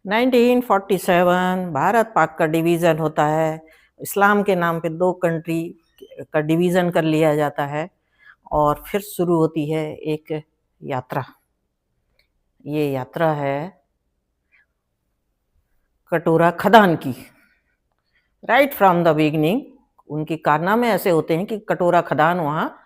1947 भारत पाक का डिवीज़न होता है। इस्लाम के नाम पे 2 कंट्री का डिवीज़न कर लिया जाता है और फिर शुरू होती है एक यात्रा। ये यात्रा है कटोरा खदान की। राइट फ्रॉम द बिगिनिंग उनके कारनामे ऐसे होते हैं कि कटोरा खदान वहाँ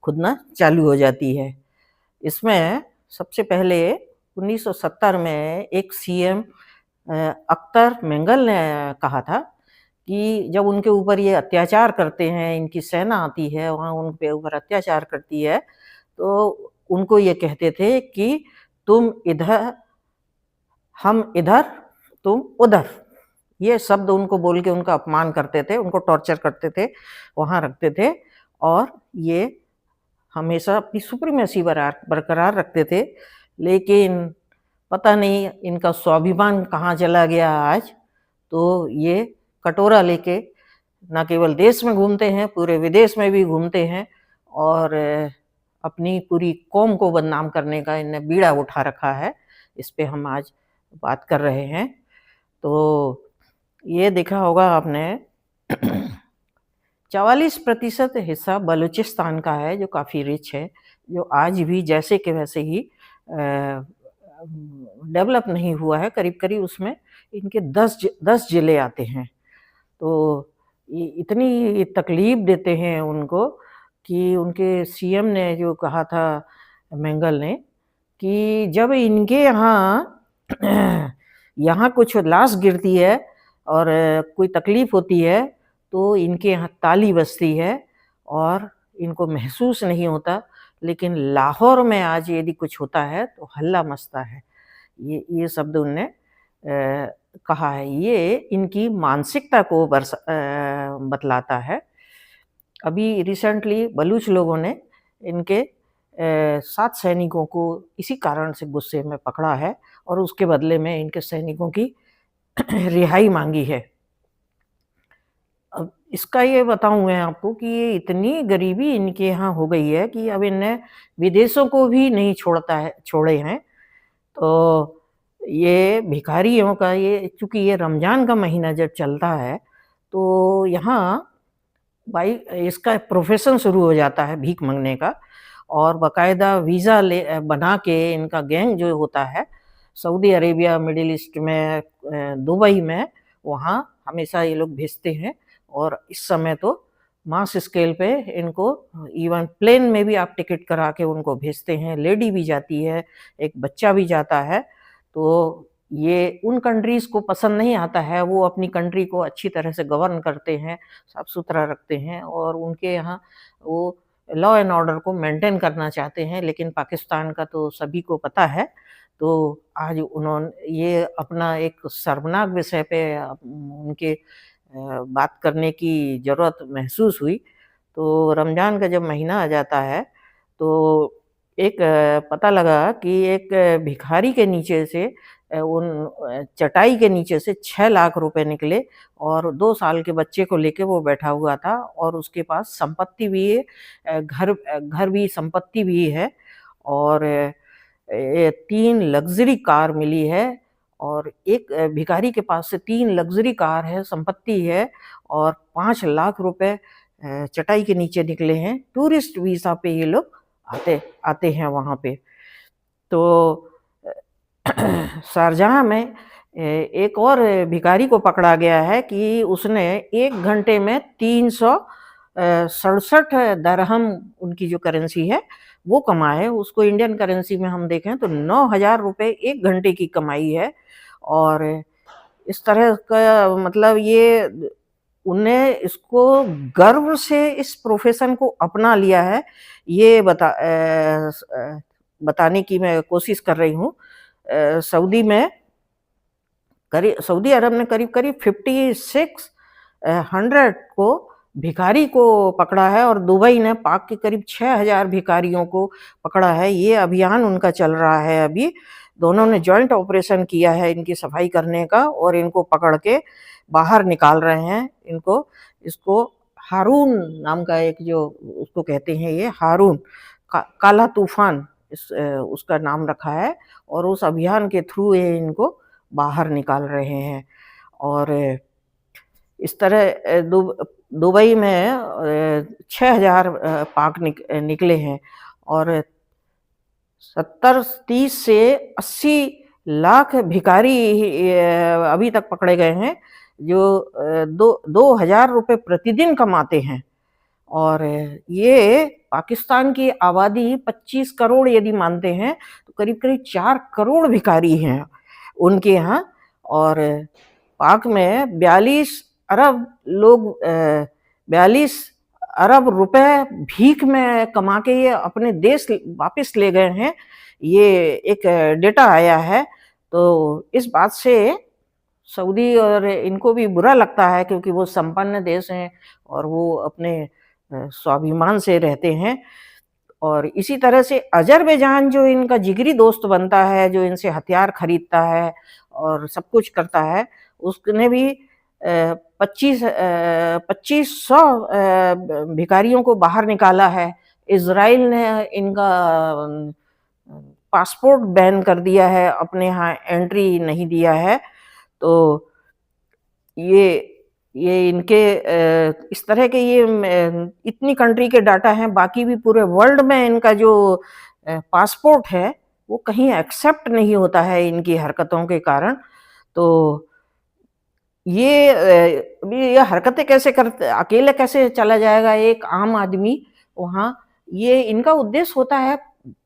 खुदना चालू हो जाती है। इसमें सबसे पहले 1970 में एक सीएम अख्तर मेंगल ने कहा था कि जब उनके ऊपर ये अत्याचार करते हैं, इनकी सेना आती है, वहाँ उनके ऊपर अत्याचार करती है, तो उनको ये कहते थे कि तुम इधर, हम इधर, तुम उधर। ये शब्द उनको बोल के उनका अपमान करते थे, उनको टॉर्चर करते थे, वहाँ रखते थे और ये हमेशा अपनी सुप्रीमेसी बरकरार रखते थे। लेकिन पता नहीं इनका स्वाभिमान कहाँ चला गया आज, तो ये कटोरा लेके ना केवल देश में घूमते हैं, पूरे विदेश में भी घूमते हैं और अपनी पूरी कौम को बदनाम करने का इन्होंने बीड़ा उठा रखा है। इस पे हम आज बात कर रहे हैं। तो ये देखा होगा आपने 44% हिस्सा बलूचिस्तान का है, जो काफ़ी रिच है, जो आज भी जैसे के वैसे ही डेवलप नहीं हुआ है। करीब-करीब उसमें इनके 10 ज़िले आते हैं। तो ये इतनी तकलीफ़ देते हैं उनको कि उनके सीएम ने जो कहा था मेंगल ने कि जब इनके यहाँ यहाँ कुछ लाश गिरती है और कोई तकलीफ़ होती है, तो इनके यहाँ ताली बजती है और इनको महसूस नहीं होता, लेकिन लाहौर में आज यदि कुछ होता है तो हल्ला मचता है। ये शब्द उनने कहा है। ये इनकी मानसिकता को बतलाता है। अभी रिसेंटली बलूच लोगों ने इनके 7 सैनिकों को इसी कारण से गुस्से में पकड़ा है और उसके बदले में इनके सैनिकों की रिहाई मांगी है। अब इसका ये बताऊँ मैं आपको कि ये इतनी गरीबी इनके यहाँ हो गई है कि अब इन्हें विदेशों को भी नहीं छोड़े हैं। तो ये भिखारियों का ये, चूँकि ये रमज़ान का महीना जब चलता है, तो यहाँ भाई इसका प्रोफ़ेशन शुरू हो जाता है भीख माँगने का और बाकायदा वीज़ा बना के इनका गैंग जो होता है, सऊदी अरेबिया, मिडल ईस्ट में, दुबई में, वहाँ हमेशा ये लोग भेजते हैं और इस समय तो मास स्केल पे इनको इवन प्लेन में भी आप टिकट करा के उनको भेजते हैं। लेडी भी जाती है, एक बच्चा भी जाता है। तो ये उन कंट्रीज़ को पसंद नहीं आता है, वो अपनी कंट्री को अच्छी तरह से गवर्न करते हैं, साफ-सुथरा रखते हैं और उनके यहाँ वो लॉ एंड ऑर्डर को मेंटेन करना चाहते हैं, लेकिन पाकिस्तान का तो सभी को पता है। तो आज ये अपना एक शर्मनाक विषय पे उनके बात करने की ज़रूरत महसूस हुई। तो रमज़ान का जब महीना आ जाता है, तो एक पता लगा कि एक भिखारी के नीचे से चटाई के नीचे से 6 लाख रुपए निकले और 2 साल के बच्चे को लेके वो बैठा हुआ था और उसके पास संपत्ति भी है, घर भी, संपत्ति भी है और 3 लग्ज़री कार मिली है और एक भिखारी के पास से 3 लग्ज़री कार है, संपत्ति है और 5 लाख रुपए चटाई के नीचे निकले हैं। टूरिस्ट वीज़ा पे ये लोग आते हैं वहाँ पे। तो शारजहाँ में एक और भिखारी को पकड़ा गया है कि उसने 1 घंटे में 367 दरहम, उनकी जो करेंसी है, वो कमाए। उसको इंडियन करेंसी में हम देखें तो 9,000 रुपए 1 घंटे की कमाई है और इस तरह का मतलब ये उन्हें इसको गर्व से इस प्रोफ़ेशन को अपना लिया है, ये बताने की मैं कोशिश कर रही हूँ। सऊदी अरब ने करीब-करीब 5600 को भिखारी को पकड़ा है और दुबई ने पाक के करीब 6000 भिखारियों को पकड़ा है। ये अभियान उनका चल रहा है अभी। दोनों ने जॉइंट ऑपरेशन किया है इनकी सफाई करने का और इनको पकड़ के बाहर निकाल रहे हैं। इसको हारून नाम का एक जो उसको कहते हैं, ये हारून काला तूफ़ान उसका नाम रखा है और उस अभियान के थ्रू ये इनको बाहर निकाल रहे हैं। और इस तरह दुबई में 6,000 पाक निकले हैं और 30 से 80 लाख भिखारी अभी तक पकड़े गए हैं, जो 2,000 रुपए प्रतिदिन कमाते हैं। और ये पाकिस्तान की आबादी 25 करोड़ यदि मानते हैं तो करीब करीब 4 करोड़ भिखारी हैं उनके यहाँ। और पाक में 42 अरब लोग 42 अरब रुपए भीख में कमा के ये अपने देश वापस ले गए हैं, ये एक डेटा आया है। तो इस बात से सऊदी और इनको भी बुरा लगता है, क्योंकि वो संपन्न देश हैं और वो अपने स्वाभिमान से रहते हैं। और इसी तरह से अज़रबैजान जो इनका जिगरी दोस्त बनता है, जो इनसे हथियार खरीदता है और सब कुछ करता है, उसने भी 2500 भिखारियों को बाहर निकाला है। इज़राइल ने इनका पासपोर्ट बैन कर दिया है, अपने यहाँ एंट्री नहीं दिया है। तो ये इनके इस तरह के ये इतनी कंट्री के डाटा हैं, बाकी भी पूरे वर्ल्ड में इनका जो पासपोर्ट है वो कहीं एक्सेप्ट नहीं होता है इनकी हरकतों के कारण। तो ये हरकतें कैसे करते, अकेले कैसे चला जाएगा एक आम आदमी वहाँ। ये इनका उद्देश्य होता है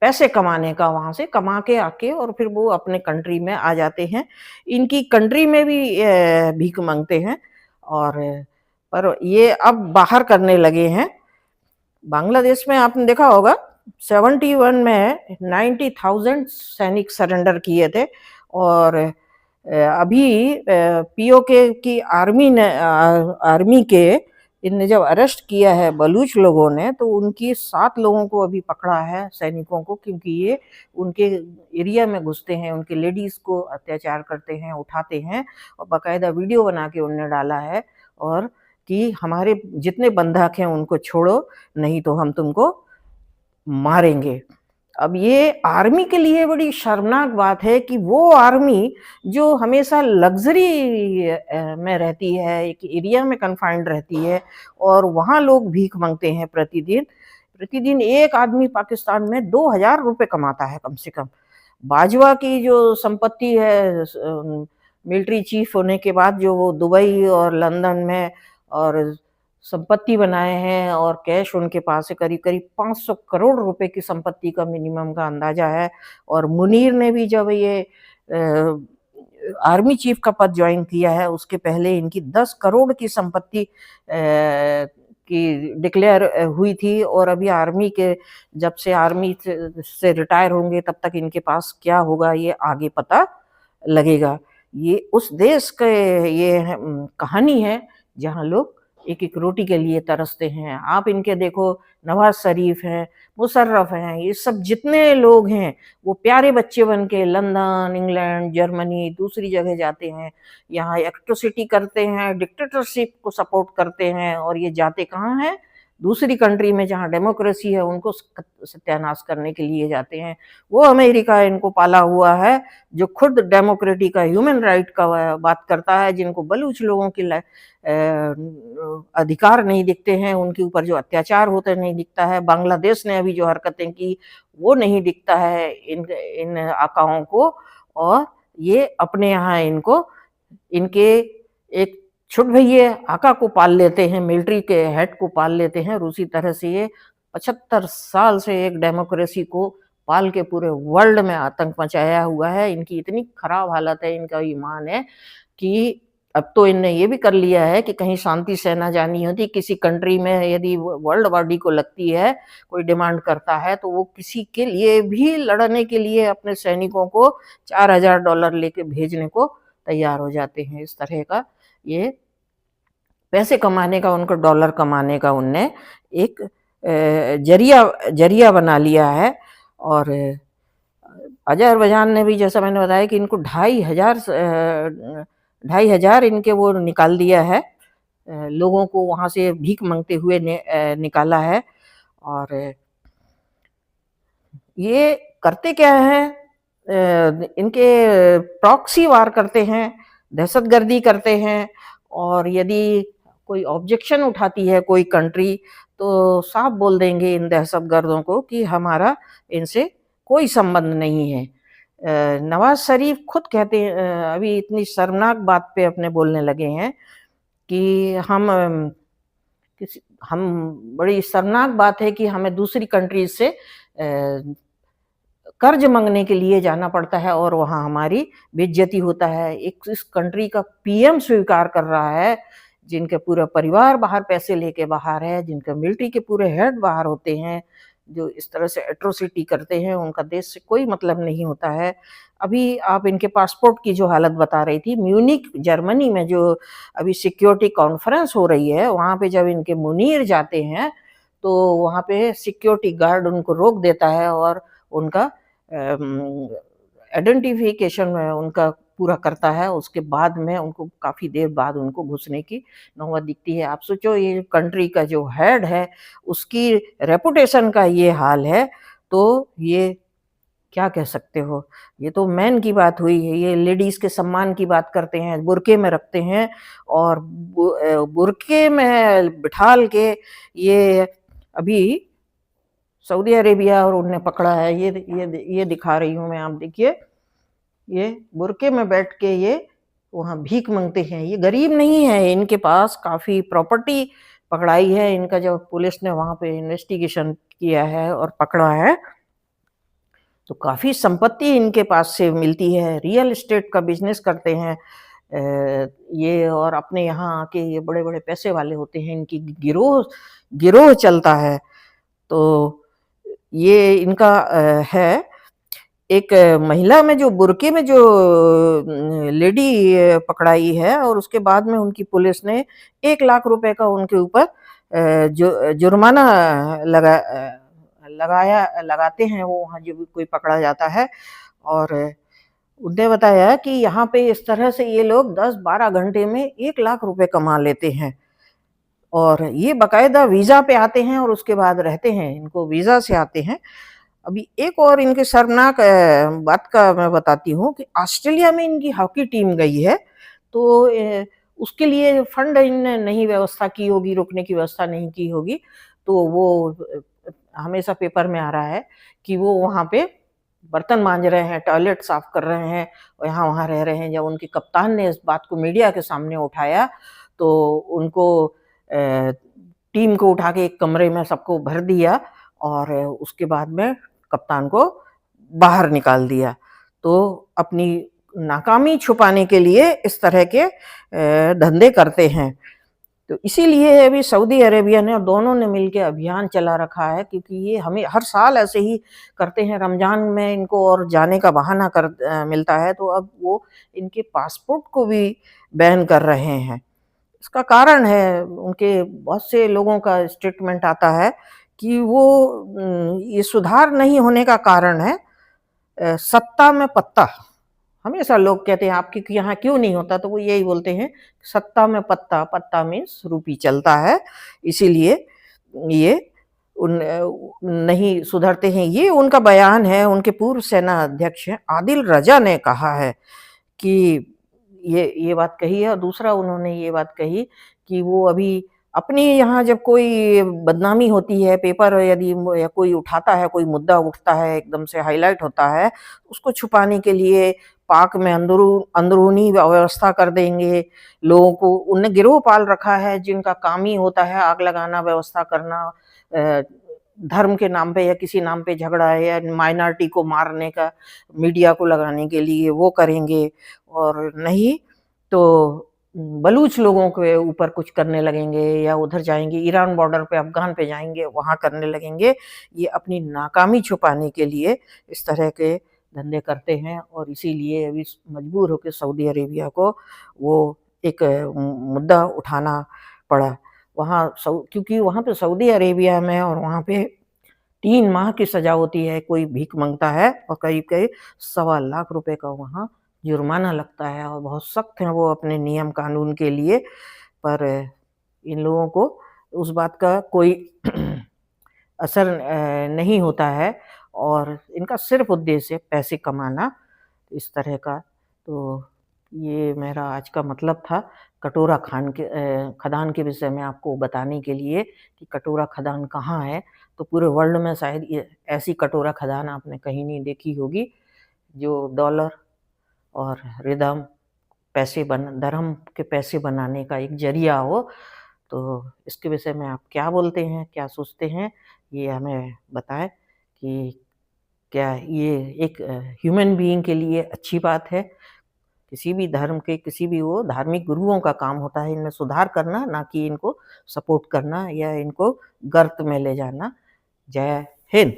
पैसे कमाने का, वहाँ से कमा के आके और फिर वो अपने कंट्री में आ जाते हैं। इनकी कंट्री में भी भीख मांगते हैं। और पर ये अब बाहर करने लगे हैं। बांग्लादेश में आपने देखा होगा 71 में 90,000 सैनिक सरेंडर किए थे। और अभी पीओके की आर्मी के इनने जब अरेस्ट किया है बलूच लोगों ने, तो उनकी 7 लोगों को अभी पकड़ा है, सैनिकों को, क्योंकि ये उनके एरिया में घुसते हैं, उनके लेडीज को अत्याचार करते हैं, उठाते हैं और बाकायदा वीडियो बना के उनने डाला है और कि हमारे जितने बंधक हैं उनको छोड़ो, नहीं तो हम तुमको मारेंगे। अब ये आर्मी के लिए बड़ी शर्मनाक बात है कि वो आर्मी जो हमेशा लग्जरी में रहती है, एक एरिया में कन्फाइंड रहती है, और वहाँ लोग भीख मांगते हैं प्रतिदिन एक आदमी पाकिस्तान में 2,000 रुपए कमाता है कम से कम। बाजवा की जो संपत्ति है मिलिट्री चीफ होने के बाद, जो वो दुबई और लंदन में और संपत्ति बनाए हैं और कैश उनके पास है, करीब करीब 500 करोड़ रुपए की संपत्ति का मिनिमम का अंदाजा है। और मुनीर ने भी जब ये आर्मी चीफ का पद ज्वाइन किया है, उसके पहले इनकी 10 करोड़ की संपत्ति की डिक्लेयर हुई थी। और अभी आर्मी के जब से आर्मी से रिटायर होंगे तब तक इनके पास क्या होगा ये आगे पता लगेगा। ये उस देश के ये कहानी है जहाँ लोग एक एक रोटी के लिए तरसते हैं। आप इनके देखो, नवाज शरीफ हैं, मुशर्रफ हैं, ये सब जितने लोग हैं वो प्यारे बच्चे बन के लंदन, इंग्लैंड, जर्मनी, दूसरी जगह जाते हैं, यहाँ एट्रोसिटी करते हैं, डिक्टेटरशिप को सपोर्ट करते हैं। और ये जाते कहाँ हैं? दूसरी कंट्री में जहाँ डेमोक्रेसी है उनको सत्यानाश करने के लिए जाते हैं। वो अमेरिका इनको पाला हुआ है जो खुद डेमोक्रेटी का, ह्यूमन राइट का बात करता है, जिनको बलूच लोगों की अधिकार नहीं दिखते हैं, उनके ऊपर जो अत्याचार होते नहीं दिखता है। बांग्लादेश ने अभी जो हरकतें की वो नहीं दिखता है इन आकाओं को। और ये अपने यहाँ इनको इनके एक छुट भैया आका को पाल लेते हैं, मिलिट्री के हेड को पाल लेते हैं। और उसी तरह से ये 75 साल से एक डेमोक्रेसी को पाल के पूरे वर्ल्ड में आतंक मचाया हुआ है। इनकी इतनी खराब हालत है, इनका ईमान है कि अब तो इनने ये भी कर लिया है कि कहीं शांति सेना जानी होती किसी कंट्री में, यदि वर्ल्ड बॉडी को लगती है, कोई डिमांड करता है, तो वो किसी के लिए भी लड़ने के लिए अपने सैनिकों को $4,000 लेके भेजने को तैयार हो जाते हैं। इस तरह का ये पैसे कमाने का, उनको डॉलर कमाने का उनने एक जरिया बना लिया है। और अजरबैजान ने भी, जैसा मैंने बताया, कि इनको 2,500 इनके वो निकाल दिया है, लोगों को वहाँ से भीख मांगते हुए निकाला है। और ये करते क्या है, इनके प्रॉक्सी वार करते हैं, दहशतगर्दी करते हैं और यदि कोई ऑब्जेक्शन उठाती है कोई कंट्री, तो साफ बोल देंगे इन दहशतगर्दों को कि हमारा इनसे कोई संबंध नहीं है। नवाज़ शरीफ खुद कहते हैं, अभी इतनी शर्मनाक बात पे अपने बोलने लगे हैं कि किसी हम बड़ी शर्मनाक बात है कि हमें दूसरी कंट्रीज़ से कर्ज माँगने के लिए जाना पड़ता है और वहाँ हमारी बेइज्जती होता है। एक इस कंट्री का पीएम स्वीकार कर रहा है, जिनके पूरा परिवार बाहर पैसे लेके बाहर है, जिनके मिलिट्री के पूरे हेड बाहर होते हैं, जो इस तरह से एट्रोसिटी करते हैं, उनका देश से कोई मतलब नहीं होता है। अभी आप इनके पासपोर्ट की जो हालत बता रही थी, म्यूनिख जर्मनी में जो अभी सिक्योरिटी कॉन्फ्रेंस हो रही है, वहाँ पे जब इनके मुनीर जाते हैं, तो वहाँ पे सिक्योरिटी गार्ड उनको रोक देता है और उनका आइडेंटिफिकेशन उनका पूरा करता है। उसके बाद में उनको काफ़ी देर बाद उनको घुसने की नौबत दिखती है। आप सोचो ये कंट्री का जो हेड है, उसकी रेपुटेशन का ये हाल है, तो ये क्या कह सकते हो? ये तो मैन की बात हुई है, ये लेडीज़ के सम्मान की बात करते हैं, बुर्के में रखते हैं और बुर्के में बिठाल के ये अभी सऊदी अरेबिया और उनने पकड़ा है, ये दिखा रही हूँ मैं, आप देखिए, ये बुर्के में बैठ के ये वहाँ भीख माँगते हैं। ये गरीब नहीं है, इनके पास काफ़ी प्रॉपर्टी पकड़ाई है, इनका जब पुलिस ने वहाँ पे इन्वेस्टिगेशन किया है और पकड़ा है, तो काफ़ी संपत्ति इनके पास से मिलती है, रियल एस्टेट का बिज़नेस करते हैं। ये और अपने यहाँ आके ये बड़े-बड़े पैसे वाले होते हैं, इनकी गिरोह गिरोह चलता है। तो ये इनका है। एक महिला में जो बुर्के में जो लेडी पकड़ाई है और उसके बाद में उनकी पुलिस ने 1 लाख रुपए का उनके ऊपर जुर्माना लगाते हैं वो वहाँ जब भी कोई पकड़ा जाता है। और उनने बताया कि यहाँ पे इस तरह से ये लोग 10-12 घंटे में 1 लाख रुपए कमा लेते हैं और ये बाकायदा वीज़ा पे आते हैं और उसके बाद रहते हैं, इनको वीज़ा से आते हैं। अभी एक और इनके शर्मनाक बात का मैं बताती हूँ कि ऑस्ट्रेलिया में इनकी हॉकी टीम गई है, तो उसके लिए फंड इनने नहीं व्यवस्था की होगी, रुकने की व्यवस्था नहीं की होगी, तो वो हमेशा पेपर में आ रहा है कि वो वहाँ पे बर्तन मांज रहे हैं, टॉयलेट साफ कर रहे हैं और यहाँ-वहाँ रह रहे हैं। जब उनके कप्तान ने इस बात को मीडिया के सामने उठाया, तो उनको टीम को उठा के एक कमरे में सबको भर दिया और उसके बाद में कप्तान को बाहर निकाल दिया। तो अपनी नाकामी छुपाने के लिए इस तरह के धंधे करते हैं। तो इसीलिए अभी सऊदी अरेबिया ने और दोनों ने मिलके अभियान चला रखा है, क्योंकि ये हमें हर साल ऐसे ही करते हैं। रमज़ान में इनको और जाने का बहाना मिलता है, तो अब वो इनके पासपोर्ट को भी बैन कर रहे हैं। इसका कारण है, उनके बहुत से लोगों का स्टेटमेंट आता है कि वो ये सुधार नहीं होने का कारण है सत्ता में पत्ता। हमेशा लोग कहते हैं आपके यहाँ क्यों नहीं होता, तो वो यही बोलते हैं सत्ता में पत्ता, पत्ता मीन्स रूपी चलता है, इसीलिए ये नहीं सुधरते हैं। ये उनका बयान है, उनके पूर्व सेना अध्यक्ष हैं आदिल रजा ने कहा है कि ये बात कही है। और दूसरा उन्होंने ये बात कही कि वो अभी अपने यहाँ जब कोई बदनामी होती है, पेपर यदि या कोई उठाता है, कोई मुद्दा उठता है, एकदम से हाइलाइट होता है, उसको छुपाने के लिए पाक में अंदरूनी व्यवस्था कर देंगे। लोगों को उनने गिरोह पाल रखा है जिनका काम ही होता है आग लगाना, व्यवस्था करना, धर्म के नाम पे या किसी नाम पे झगड़ा है या माइनॉरिटी को मारने का मीडिया को लगाने के लिए वो करेंगे, और नहीं तो बलूच लोगों के ऊपर कुछ करने लगेंगे या उधर जाएँगे, ईरान बॉर्डर पे, अफ़गान पे जाएँगे, वहाँ करने लगेंगे। ये अपनी नाकामी छुपाने के लिए इस तरह के धंधे करते हैं और इसीलिए अभी मजबूर होके सऊदी अरेबिया को वो एक मुद्दा उठाना पड़ा। वहाँ क्योंकि वहाँ पे सऊदी अरेबिया में और वहाँ पे 3 माह की सज़ा होती है, कोई भीख माँगता है और करीब-करीब सवा लाख रुपए का वहाँ जुर्माना लगता है और बहुत सख्त हैं वो अपने नियम कानून के लिए। पर इन लोगों को उस बात का कोई असर नहीं होता है और इनका सिर्फ़ उद्देश्य है पैसे कमाना, इस तरह का। तो ये मेरा आज का मतलब था खदान के विषय में आपको बताने के लिए कि कटोरा खदान कहाँ है। तो पूरे वर्ल्ड में शायद ये ऐसी कटोरा खदान आपने कहीं नहीं देखी होगी, जो डॉलर और रिदम धर्म के पैसे बनाने का एक ज़रिया हो। तो इसके विषय में आप क्या बोलते हैं, क्या सोचते हैं? ये हमें बताएँ कि क्या ये एक ह्यूमन बीइंग के लिए अच्छी बात है? किसी भी धर्म के किसी भी वो धार्मिक गुरुओं का काम होता है इनमें सुधार करना, ना कि इनको सपोर्ट करना या इनको गर्त में ले जाना। जय हिंद।